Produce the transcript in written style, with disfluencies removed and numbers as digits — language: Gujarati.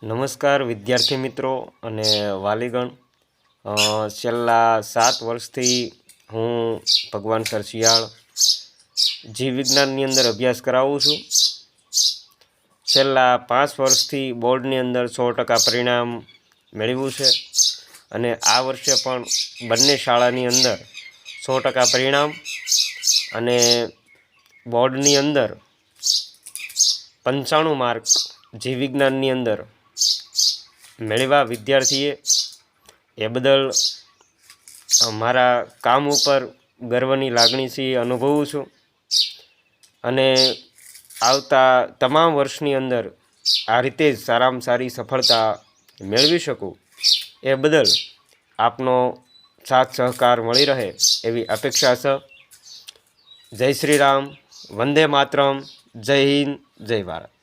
નમસ્કાર વિદ્યાર્થી મિત્રો અને વાલીગણ। છેલ્લા 7 વર્ષથી હું ભગવાન સર શિયાળ જીવ વિજ્ઞાનની અંદર અભ્યાસ કરાવું છું। છેલ્લા 5 વર્ષથી બોર્ડની અંદર 100% પરિણામ મેળવ્યું છે અને આ વર્ષે પણ બંને શાળાની અંદર 100% પરિણામ અને બોર્ડની અંદર 95 માર્ક જીવ વિજ્ઞાનની અંદર મેળવ્યા વિદ્યાર્થીએ। એ બદલ મારા કામ ઉપર ગર્વની લાગણીથી અનુભવું છું અને આવતા તમામ વર્ષની અંદર આ રીતે જ સારામાં સારી સફળતા મેળવી શકું એ બદલ આપનો સાથ સહકાર મળી રહે એવી અપેક્ષા છે। જય શ્રી રામ, વંદે માતરમ, જય હિન્દ, જય ભારત।